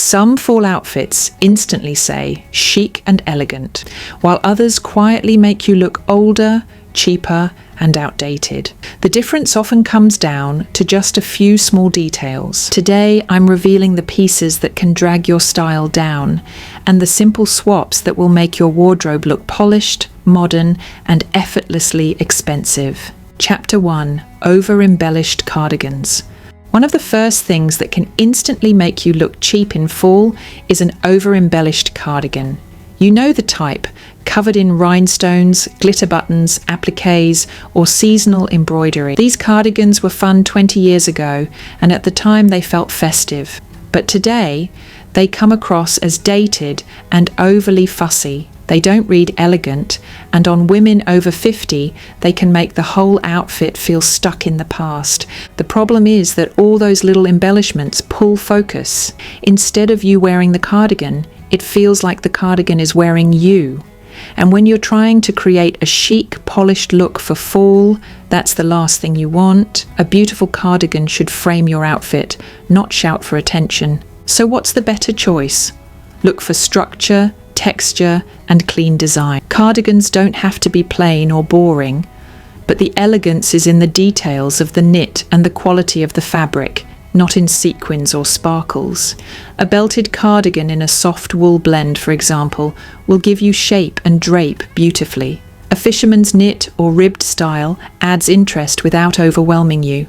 Some fall outfits instantly say chic and elegant, while others quietly make you look older, cheaper, and outdated. The difference often comes down to just a few small details. Today, I'm revealing the pieces that can drag your style down, and the simple swaps that will make your wardrobe look polished, modern, and effortlessly expensive. Chapter 1: Over-Embellished Cardigans. One of the first things that can instantly make you look cheap in fall is an over-embellished cardigan. You know the type, covered in rhinestones, glitter buttons, appliques, or seasonal embroidery. These cardigans were fun 20 years ago, and at the time they felt festive. But today, they come across as dated and overly fussy. They don't read elegant, and on women over 50, they can make the whole outfit feel stuck in the past. The problem is that all those little embellishments pull focus. Instead of you wearing the cardigan, it feels like the cardigan is wearing you. And when you're trying to create a chic, polished look for fall, that's the last thing you want. A beautiful cardigan should frame your outfit, not shout for attention. So what's the better choice? Look for structure, texture, and clean design. Cardigans don't have to be plain or boring, but the elegance is in the details of the knit and the quality of the fabric, not in sequins or sparkles. A belted cardigan in a soft wool blend, for example, will give you shape and drape beautifully. A fisherman's knit or ribbed style adds interest without overwhelming you.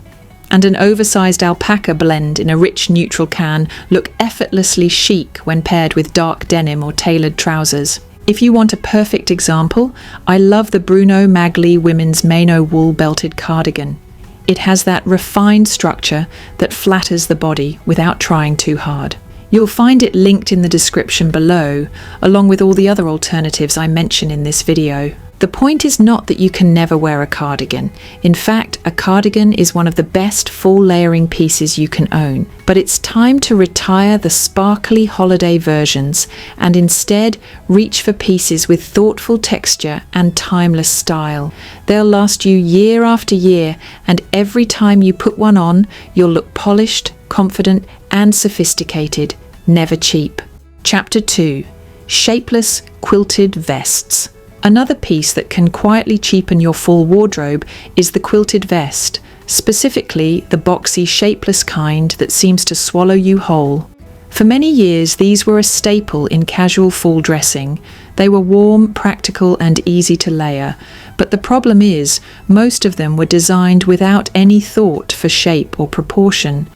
And an oversized alpaca blend in a rich neutral can look effortlessly chic when paired with dark denim or tailored trousers. If you want a perfect example, I love the BRUNO MAGLI women's Meino wool belted cardigan. It has that refined structure that flatters the body without trying too hard. You'll find it linked in the description below, along with all the other alternatives I mention in this video. The point is not that you can never wear a cardigan. In fact, a cardigan is one of the best fall layering pieces you can own. But it's time to retire the sparkly holiday versions and instead reach for pieces with thoughtful texture and timeless style. They'll last you year after year, and every time you put one on, you'll look polished, confident, and sophisticated, never cheap. Chapter 2: Shapeless Quilted Vests. Another piece that can quietly cheapen your fall wardrobe is the quilted vest, specifically the boxy, shapeless kind that seems to swallow you whole. For many years, these were a staple in casual fall dressing. They were warm, practical, and easy to layer. But the problem is, most of them were designed without any thought for shape or proportion.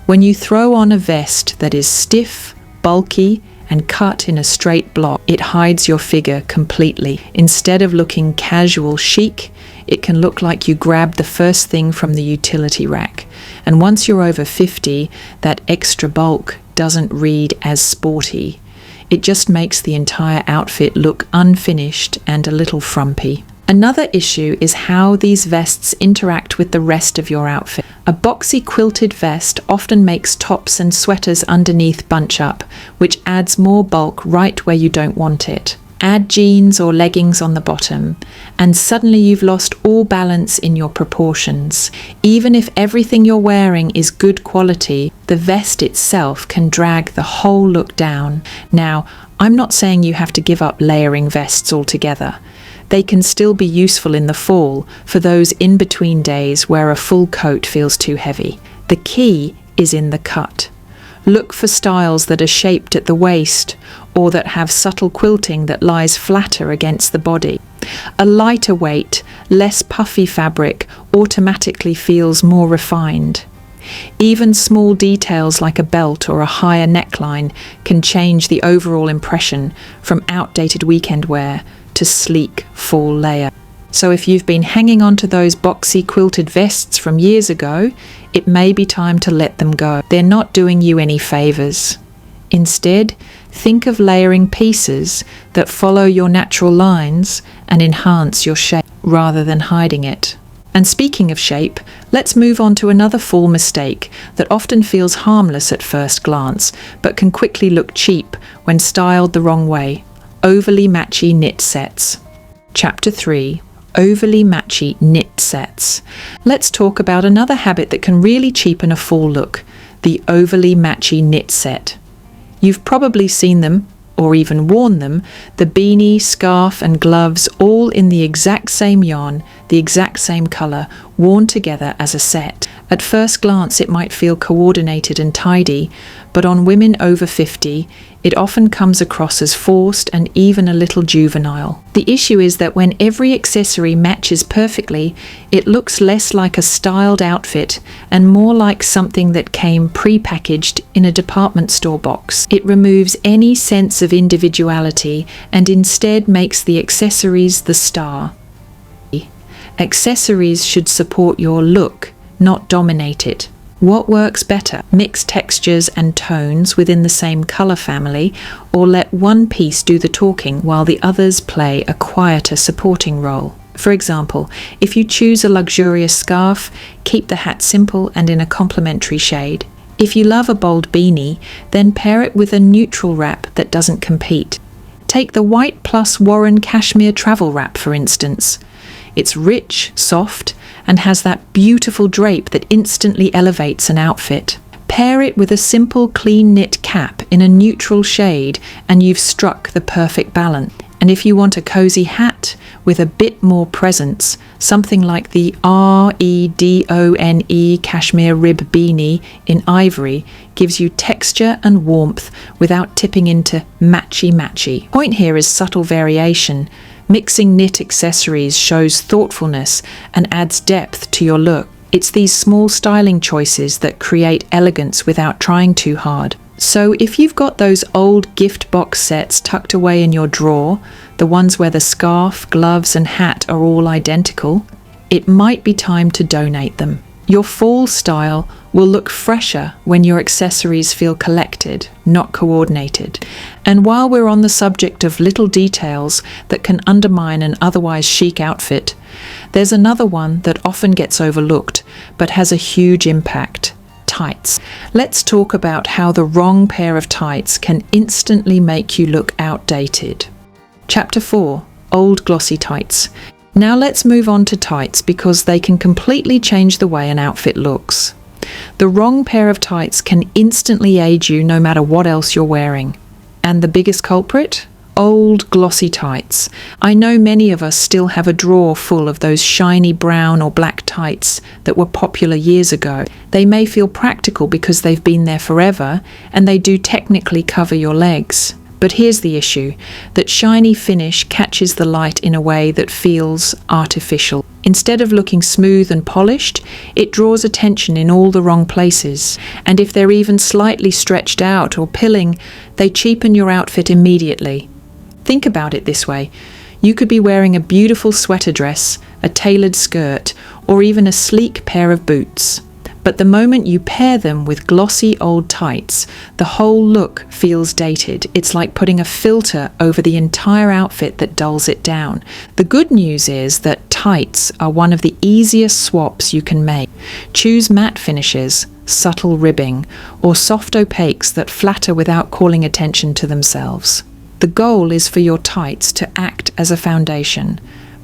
When you throw on a vest that is stiff, bulky, and cut in a straight block, it hides your figure completely. Instead of looking casual chic, it can look like you grabbed the first thing from the utility rack. And once you're over 50, that extra bulk doesn't read as sporty. It just makes the entire outfit look unfinished and a little frumpy. Another issue is how these vests interact with the rest of your outfit. A boxy quilted vest often makes tops and sweaters underneath bunch up, which adds more bulk right where you don't want it. Add jeans or leggings on the bottom, and suddenly you've lost all balance in your proportions. Even if everything you're wearing is good quality, the vest itself can drag the whole look down. Now, I'm not saying you have to give up layering vests altogether. They can still be useful in the fall for those in-between days where a full coat feels too heavy. The key is in the cut. Look for styles that are shaped at the waist or that have subtle quilting that lies flatter against the body. A lighter weight, less puffy fabric automatically feels more refined. Even small details like a belt or a higher neckline can change the overall impression from outdated weekend wear to sleek fall layer. So if you've been hanging on to those boxy quilted vests from years ago, it may be time to let them go. They're not doing you any favors. Instead, think of layering pieces that follow your natural lines and enhance your shape rather than hiding it. And speaking of shape, let's move on to another fall mistake that often feels harmless at first glance, but can quickly look cheap when styled the wrong way: overly matchy knit sets. Chapter 3: Overly matchy knit sets. Let's talk about another habit that can really cheapen a fall look: the overly matchy knit set. You've probably seen them, or even worn them, the beanie, scarf and gloves all in the exact same yarn, the exact same colour, worn together as a set. At first glance it might feel coordinated and tidy, but on women over 50, it often comes across as forced and even a little juvenile. The issue is that when every accessory matches perfectly, it looks less like a styled outfit and more like something that came pre-packaged in a department store box. It removes any sense of individuality and instead makes the accessories the star. Accessories should support your look, not dominate it. What works better? Mix textures and tones within the same colour family, or let one piece do the talking while the others play a quieter supporting role. For example, if you choose a luxurious scarf, keep the hat simple and in a complementary shade. If you love a bold beanie, then pair it with a neutral wrap that doesn't compete. Take the White Plus Warren Cashmere travel wrap, for instance. It's rich, soft, and has that beautiful drape that instantly elevates an outfit. Pair it with a simple clean knit cap in a neutral shade and you've struck the perfect balance. And if you want a cozy hat with a bit more presence, something like the REDONE Cashmere Rib Beanie in Ivory gives you texture and warmth without tipping into matchy. Point here is subtle variation. Mixing knit accessories shows thoughtfulness and adds depth to your look. It's these small styling choices that create elegance without trying too hard. So if you've got those old gift box sets tucked away in your drawer, the ones where the scarf, gloves and hat are all identical, it might be time to donate them. Your fall style will look fresher when your accessories feel collected, not coordinated. And while we're on the subject of little details that can undermine an otherwise chic outfit, there's another one that often gets overlooked but has a huge impact: tights. Let's talk about how the wrong pair of tights can instantly make you look outdated. Chapter 4: Old Glossy Tights. Now let's move on to tights because they can completely change the way an outfit looks. The wrong pair of tights can instantly age you no matter what else you're wearing. And the biggest culprit? Old glossy tights. I know many of us still have a drawer full of those shiny brown or black tights that were popular years ago. They may feel practical because they've been there forever and they do technically cover your legs. But here's the issue, that shiny finish catches the light in a way that feels artificial. Instead of looking smooth and polished, it draws attention in all the wrong places. And if they're even slightly stretched out or pilling, they cheapen your outfit immediately. Think about it this way. You could be wearing a beautiful sweater dress, a tailored skirt, or even a sleek pair of boots. But the moment you pair them with glossy old tights, the whole look feels dated. It's like putting a filter over the entire outfit that dulls it down. The good news is that tights are one of the easiest swaps you can make. Choose matte finishes, subtle ribbing, or soft opaques that flatter without calling attention to themselves. The goal is for your tights to act as a foundation,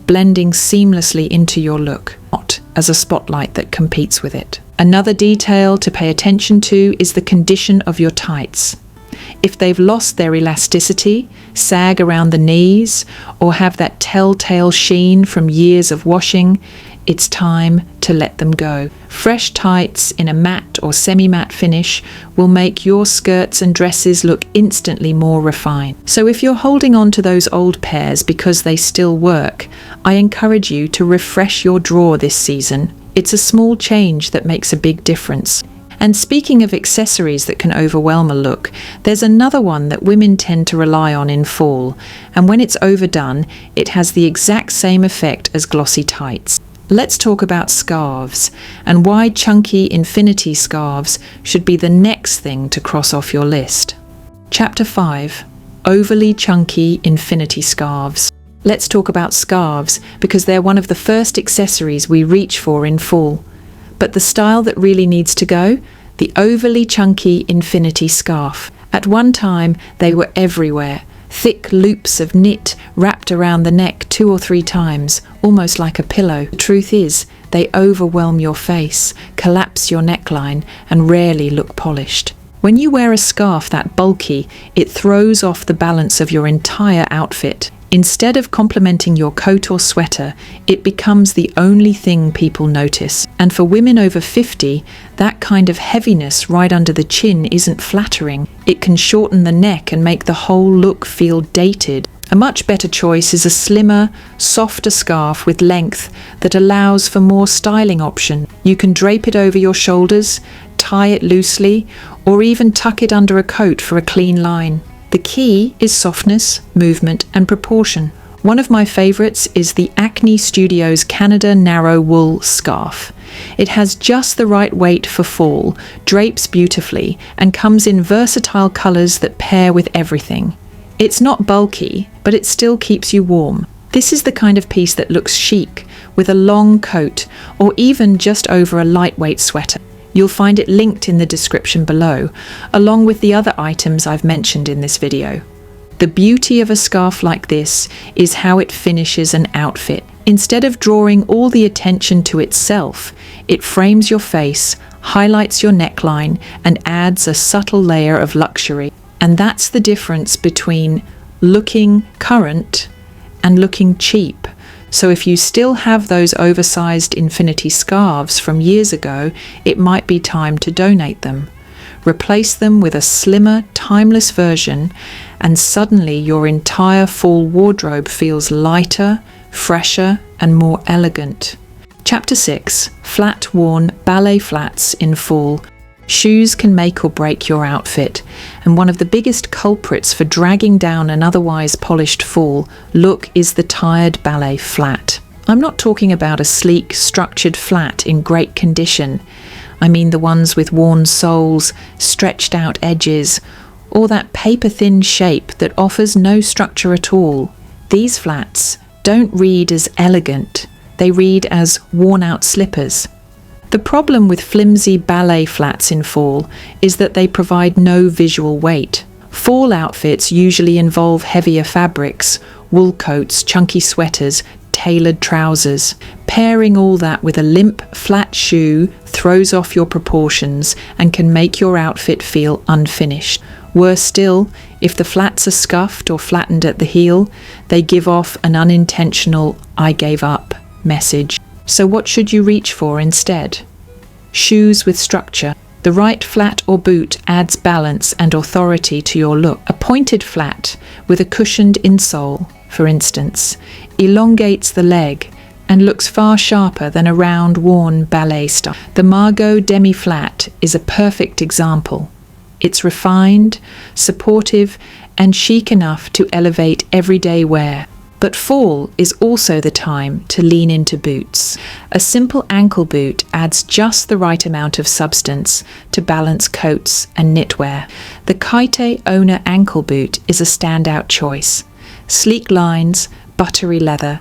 blending seamlessly into your look, not as a spotlight that competes with it. Another detail to pay attention to is the condition of your tights. If they've lost their elasticity, sag around the knees, or have that telltale sheen from years of washing, it's time to let them go. Fresh tights in a matte or semi-matte finish will make your skirts and dresses look instantly more refined. So if you're holding on to those old pairs because they still work, I encourage you to refresh your drawer this season. It's a small change that makes a big difference. And speaking of accessories that can overwhelm a look, there's another one that women tend to rely on in fall, and when it's overdone, it has the exact same effect as glossy tights. Let's talk about scarves, and why chunky infinity scarves should be the next thing to cross off your list. Chapter 5: Overly Chunky Infinity Scarves. Let's talk about scarves because they're one of the first accessories we reach for in fall. But the style that really needs to go? The overly chunky infinity scarf. At one time, they were everywhere. Thick loops of knit wrapped around the neck 2 or 3 times, almost like a pillow. The truth is, they overwhelm your face, collapse your neckline, and rarely look polished. When you wear a scarf that bulky, it throws off the balance of your entire outfit. Instead of complementing your coat or sweater, it becomes the only thing people notice. And for women over 50, that kind of heaviness right under the chin isn't flattering. It can shorten the neck and make the whole look feel dated. A much better choice is a slimmer, softer scarf with length that allows for more styling option. You can drape it over your shoulders, tie it loosely, or even tuck it under a coat for a clean line. The key is softness, movement, and proportion. One of my favourites is the Acne Studios Canada Narrow Wool Scarf. It has just the right weight for fall, drapes beautifully, and comes in versatile colours that pair with everything. It's not bulky, but it still keeps you warm. This is the kind of piece that looks chic, with a long coat, or even just over a lightweight sweater. You'll find it linked in the description below, along with the other items I've mentioned in this video. The beauty of a scarf like this is how it finishes an outfit. Instead of drawing all the attention to itself, it frames your face, highlights your neckline, and adds a subtle layer of luxury. And that's the difference between looking current and looking cheap. So if you still have those oversized infinity scarves from years ago, it might be time to donate them. Replace them with a slimmer, timeless version, and suddenly your entire fall wardrobe feels lighter, fresher, and more elegant. Chapter 6. Flat-worn ballet flats in fall. Shoes can make or break your outfit, and one of the biggest culprits for dragging down an otherwise polished fall look is the tired ballet flat. I'm not talking about a sleek, structured flat in great condition. I mean the ones with worn soles, stretched out edges, or that paper-thin shape that offers no structure at all. These flats don't read as elegant, they read as worn-out slippers. The problem with flimsy ballet flats in fall is that they provide no visual weight. Fall outfits usually involve heavier fabrics, wool coats, chunky sweaters, tailored trousers. Pairing all that with a limp, flat shoe throws off your proportions and can make your outfit feel unfinished. Worse still, if the flats are scuffed or flattened at the heel, they give off an unintentional "I gave up" message. So what should you reach for instead? Shoes with structure. The right flat or boot adds balance and authority to your look. A pointed flat with a cushioned insole, for instance, elongates the leg and looks far sharper than a round, worn ballet style. The Margot demi-flat is a perfect example. It's refined, supportive, and chic enough to elevate everyday wear. But fall is also the time to lean into boots. A simple ankle boot adds just the right amount of substance to balance coats and knitwear. The Kite Owner ankle boot is a standout choice. Sleek lines, buttery leather,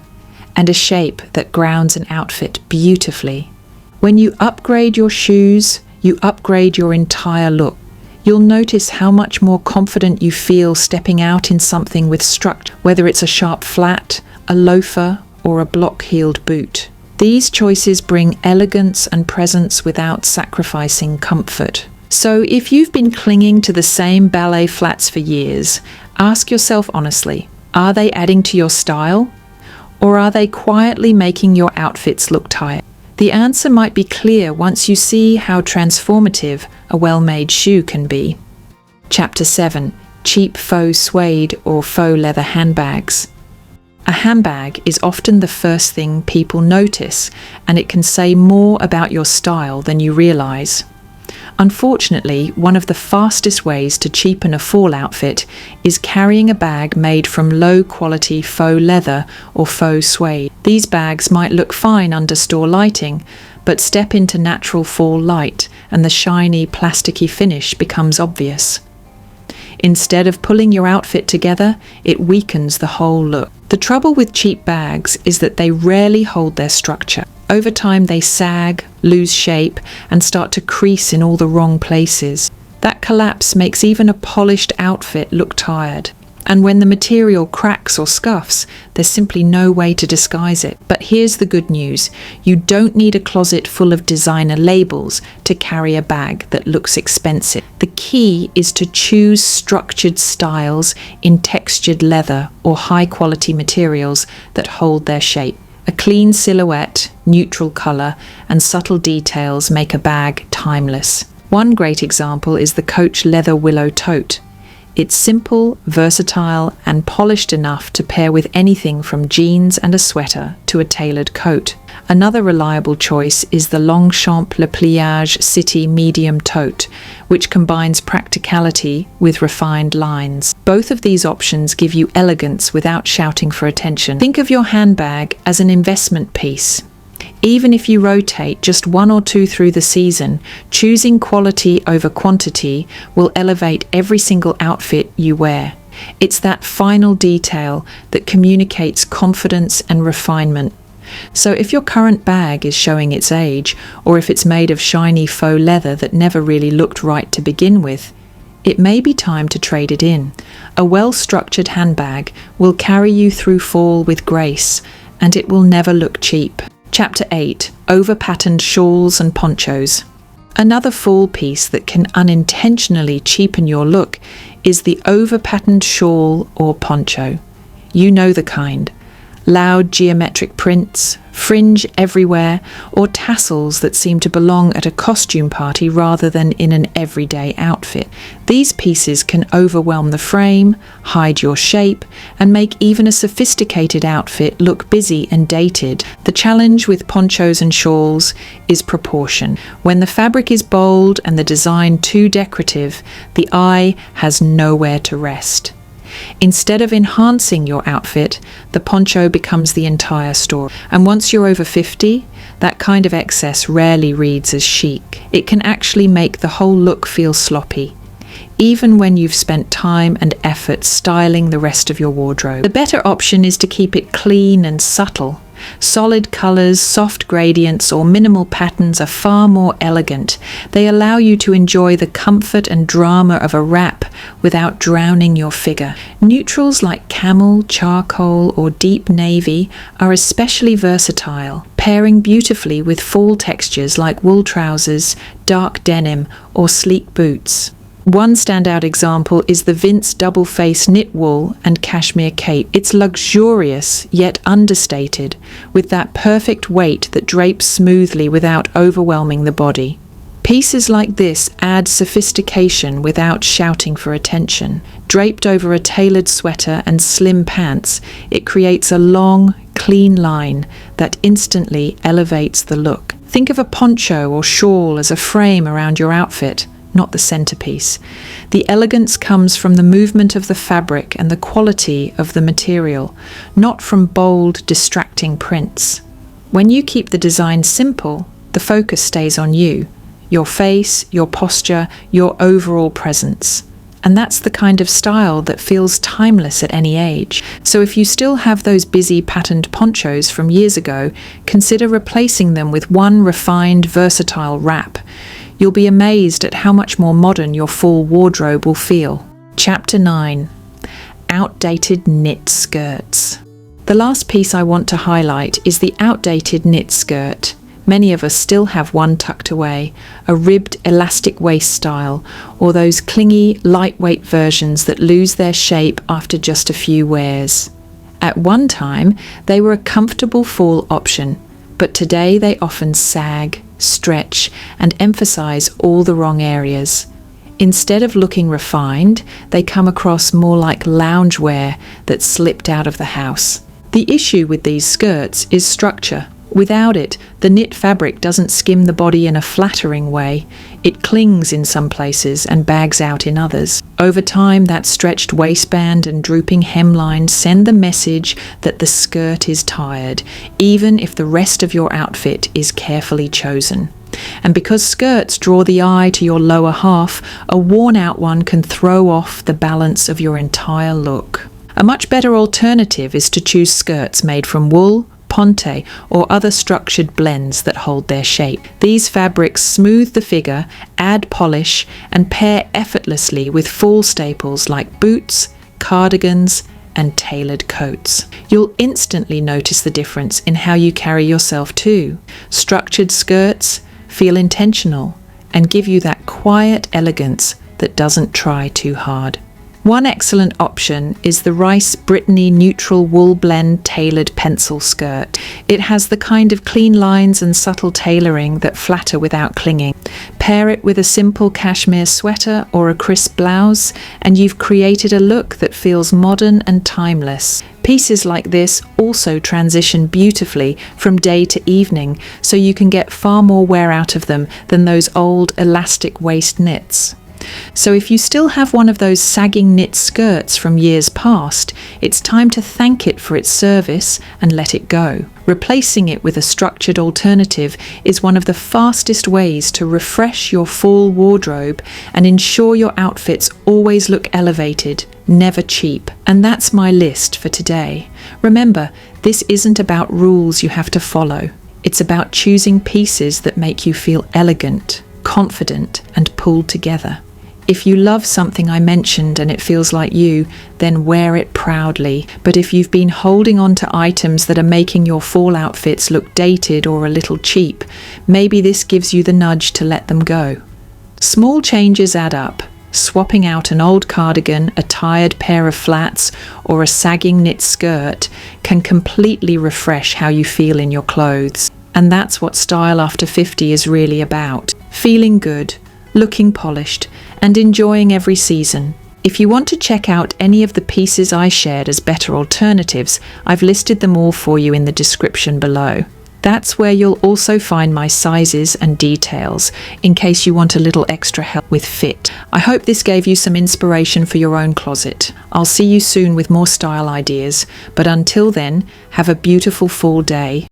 and a shape that grounds an outfit beautifully. When you upgrade your shoes, you upgrade your entire look. You'll notice how much more confident you feel stepping out in something with structure, whether it's a sharp flat, a loafer, or a block-heeled boot. These choices bring elegance and presence without sacrificing comfort. So if you've been clinging to the same ballet flats for years, ask yourself honestly, are they adding to your style? Or are they quietly making your outfits look tired? The answer might be clear once you see how transformative a well-made shoe can be. Chapter 7. Cheap faux suede or faux leather handbags. A handbag is often the first thing people notice, and it can say more about your style than you realise. Unfortunately, one of the fastest ways to cheapen a fall outfit is carrying a bag made from low-quality faux leather or faux suede. These bags might look fine under store lighting, but step into natural fall light and the shiny, plasticky finish becomes obvious. Instead of pulling your outfit together, it weakens the whole look. The trouble with cheap bags is that they rarely hold their structure. Over time they sag, lose shape, and start to crease in all the wrong places. That collapse makes even a polished outfit look tired. And when the material cracks or scuffs, there's simply no way to disguise it. But here's the good news. You don't need a closet full of designer labels to carry a bag that looks expensive. The key is to choose structured styles in textured leather or high-quality materials that hold their shape. A clean silhouette, neutral colour, and subtle details make a bag timeless. One great example is the Coach Leather Willow Tote. It's simple, versatile, and polished enough to pair with anything from jeans and a sweater to a tailored coat. Another reliable choice is the Longchamp Le Pliage City Medium Tote, which combines practicality with refined lines. Both of these options give you elegance without shouting for attention. Think of your handbag as an investment piece. Even if you rotate just one or two through the season, choosing quality over quantity will elevate every single outfit you wear. It's that final detail that communicates confidence and refinement. So if your current bag is showing its age, or if it's made of shiny faux leather that never really looked right to begin with, it may be time to trade it in. A well-structured handbag will carry you through fall with grace, and it will never look cheap. Chapter 8. Over-patterned shawls and ponchos. Another fall piece that can unintentionally cheapen your look is the over-patterned shawl or poncho. You know the kind. Loud geometric prints, fringe everywhere, or tassels that seem to belong at a costume party rather than in an everyday outfit. These pieces can overwhelm the frame, hide your shape, and make even a sophisticated outfit look busy and dated. The challenge with ponchos and shawls is proportion. When the fabric is bold and the design too decorative, the eye has nowhere to rest. Instead of enhancing your outfit, the poncho becomes the entire story. And once you're over 50, that kind of excess rarely reads as chic. It can actually make the whole look feel sloppy, even when you've spent time and effort styling the rest of your wardrobe. The better option is to keep it clean and subtle. Solid colours, soft gradients, or minimal patterns are far more elegant. They allow you to enjoy the comfort and drama of a wrap without drowning your figure. Neutrals like camel, charcoal, or deep navy are especially versatile, pairing beautifully with fall textures like wool trousers, dark denim, or sleek boots. One standout example is the Vince double face knit wool and cashmere cape. It's luxurious yet understated, with that perfect weight that drapes smoothly without overwhelming the body. Pieces like this add sophistication without shouting for attention. Draped over a tailored sweater and slim pants, it creates a long, clean line that instantly elevates the look. Think of a poncho or shawl as a frame around your outfit, not the centerpiece. The elegance comes from the movement of the fabric and the quality of the material, not from bold, distracting prints. When you keep the design simple, the focus stays on you, your face, your posture, your overall presence. And that's the kind of style that feels timeless at any age. So if you still have those busy patterned ponchos from years ago, consider replacing them with one refined, versatile wrap. You'll be amazed at how much more modern your fall wardrobe will feel. Chapter 9. Outdated knit skirts. The last piece I want to highlight is the outdated knit skirt. Many of us still have one tucked away, a ribbed elastic waist style, or those clingy, lightweight versions that lose their shape after just a few wears. At one time, they were a comfortable fall option, but today they often sag, stretch, and emphasize all the wrong areas. Instead of looking refined, they come across more like loungewear that slipped out of the house. The issue with these skirts is structure. Without it, the knit fabric doesn't skim the body in a flattering way. It clings in some places and bags out in others. Over time, that stretched waistband and drooping hemline send the message that the skirt is tired, even if the rest of your outfit is carefully chosen. And because skirts draw the eye to your lower half, a worn-out one can throw off the balance of your entire look. A much better alternative is to choose skirts made from wool, ponte, or other structured blends that hold their shape. These fabrics smooth the figure, add polish, and pair effortlessly with fall staples like boots, cardigans, and tailored coats. You'll instantly notice the difference in how you carry yourself too. Structured skirts feel intentional and give you that quiet elegance that doesn't try too hard. One excellent option is the Rice Brittany Neutral Wool Blend Tailored Pencil Skirt. It has the kind of clean lines and subtle tailoring that flatter without clinging. Pair it with a simple cashmere sweater or a crisp blouse, and you've created a look that feels modern and timeless. Pieces like this also transition beautifully from day to evening, so you can get far more wear out of them than those old elastic waist knits. So if you still have one of those sagging knit skirts from years past, it's time to thank it for its service and let it go. Replacing it with a structured alternative is one of the fastest ways to refresh your fall wardrobe and ensure your outfits always look elevated, never cheap. And that's my list for today. Remember, this isn't about rules you have to follow. It's about choosing pieces that make you feel elegant, confident, and pulled together. If you love something I mentioned and it feels like you, then wear it proudly. But if you've been holding on to items that are making your fall outfits look dated or a little cheap, maybe this gives you the nudge to let them go. Small changes add up. Swapping out an old cardigan, a tired pair of flats, or a sagging knit skirt can completely refresh how you feel in your clothes. And that's what Style After 50 is really about. Feeling good, looking polished, and enjoying every season. If you want to check out any of the pieces I shared as better alternatives, I've listed them all for you in the description below. That's where you'll also find my sizes and details, in case you want a little extra help with fit. I hope this gave you some inspiration for your own closet. I'll see you soon with more style ideas, but until then, have a beautiful fall day.